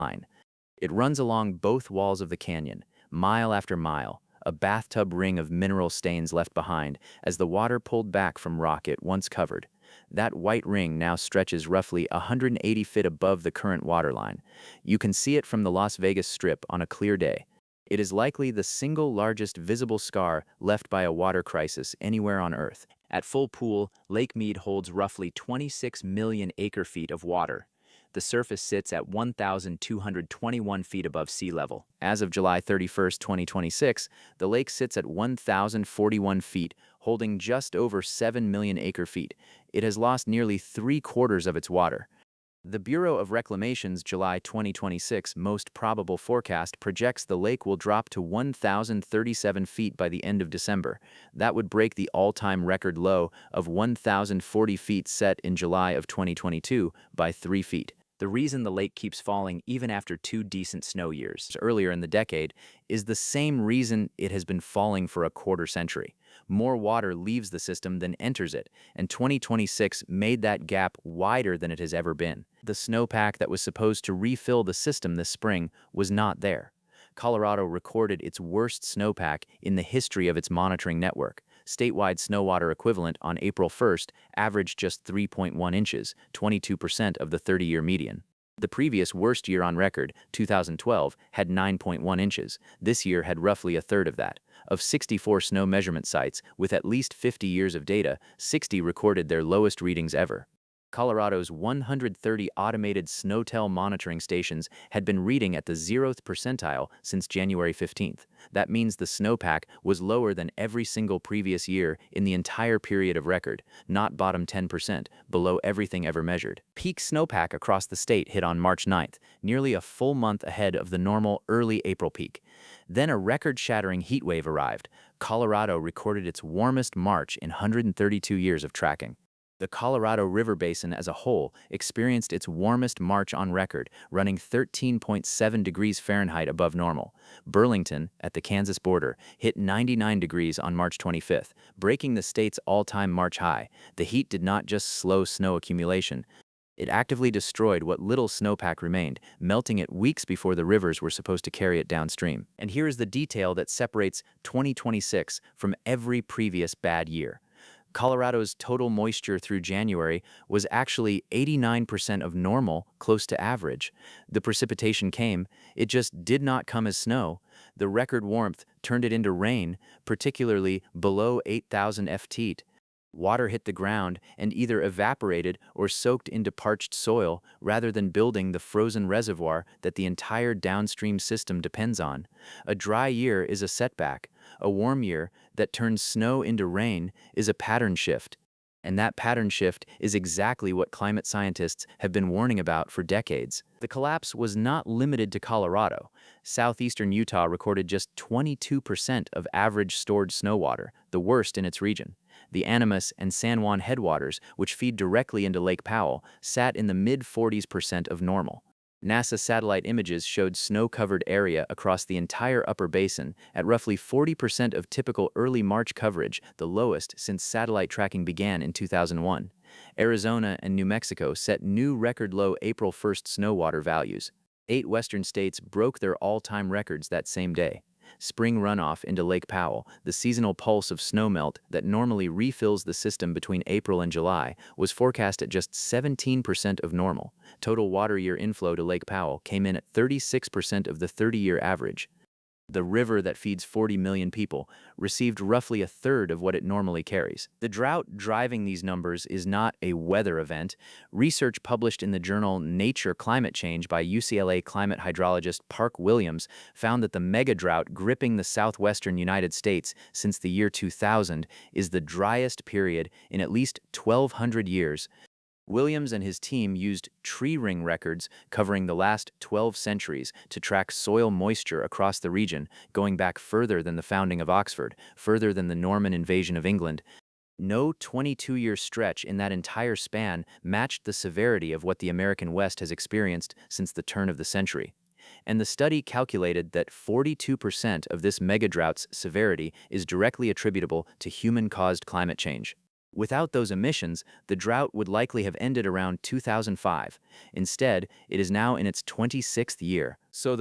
line. It runs along both walls of the canyon, mile after mile, a bathtub ring of mineral stains left behind as the water pulled back from rock it once covered. That white ring now stretches roughly 180 feet above the current waterline. You can see it from the Las Vegas Strip on a clear day. It is likely the single largest visible scar left by a water crisis anywhere on Earth. At full pool, Lake Mead holds roughly 26 million acre-feet of water. The surface sits at 1,221 feet above sea level. As of July 31st, 2026, the lake sits at 1,041 feet, holding just over 7 million acre-feet. It has lost nearly 3/4 of its water. The Bureau of Reclamation's July 2026 most probable forecast projects the lake will drop to 1,037 feet by the end of December. That would break the all-time record low of 1,040 feet set in July of 2022 by 3 feet. The reason the lake keeps falling even after 2 decent snow years earlier in the decade is the same reason it has been falling for a quarter century. More water leaves the system than enters it, and 2026 made that gap wider than it has ever been. The snowpack that was supposed to refill the system this spring was not there. Colorado recorded its worst snowpack in the history of its monitoring network. Statewide snow water equivalent on April 1st averaged just 3.1 inches, 22% of the 30-year median. The previous worst year on record, 2012, had 9.1 inches. This year had roughly a third of that. Of 64 snow measurement sites with at least 50 years of data, 60 recorded their lowest readings ever. Colorado's 130 automated SNOTEL monitoring stations had been reading at the 0th percentile since January 15th. That means the snowpack was lower than every single previous year in the entire period of record, not bottom 10%, below everything ever measured. Peak snowpack across the state hit on March 9th, nearly a full month ahead of the normal early April peak. Then a record-shattering heat wave arrived. Colorado recorded its warmest March in 132 years of tracking. The Colorado River Basin as a whole experienced its warmest March on record, running 13.7 degrees Fahrenheit above normal. Burlington, at the Kansas border, hit 99 degrees on March 25th, breaking the state's all-time March high. The heat did not just slow snow accumulation. It actively destroyed what little snowpack remained, melting it weeks before the rivers were supposed to carry it downstream. And here is the detail that separates 2026 from every previous bad year. Colorado's total moisture through January was actually 89% of normal, close to average. The precipitation came, it just did not come as snow. The record warmth turned it into rain, particularly below 8,000 ft. Water hit the ground and either evaporated or soaked into parched soil rather than building the frozen reservoir that the entire downstream system depends on. A dry year is a setback. A warm year that turns snow into rain is a pattern shift. And that pattern shift is exactly what climate scientists have been warning about for decades. The collapse was not limited to Colorado. Southeastern Utah recorded just 22% of average stored snow water, the worst in its region. The Animas and San Juan headwaters, which feed directly into Lake Powell, sat in the mid-40s% of normal. NASA satellite images showed snow-covered area across the entire upper basin at roughly 40% of typical early March coverage, the lowest since satellite tracking began in 2001. Arizona and New Mexico set new record-low April 1st snow water values. 8 western states broke their all-time records that same day. Spring runoff into Lake Powell, the seasonal pulse of snowmelt that normally refills the system between April and July, was forecast at just 17% of normal. Total water year inflow to Lake Powell came in at 36% of the 30-year average. The river that feeds 40 million people received roughly a third of what it normally carries. The drought driving these numbers is not a weather event. Research published in the journal Nature Climate Change by UCLA climate hydrologist Park Williams found that the mega drought gripping the southwestern United States since the year 2000 is the driest period in at least 1,200 years. Williams and his team used tree ring records covering the last 12 centuries to track soil moisture across the region, going back further than the founding of Oxford, further than the Norman invasion of England. No 22-year stretch in that entire span matched the severity of what the American West has experienced since the turn of the century. And the study calculated that 42% of this megadrought's severity is directly attributable to human-caused climate change. Without those emissions, the drought would likely have ended around 2005. Instead, it is now in its 26th year. So the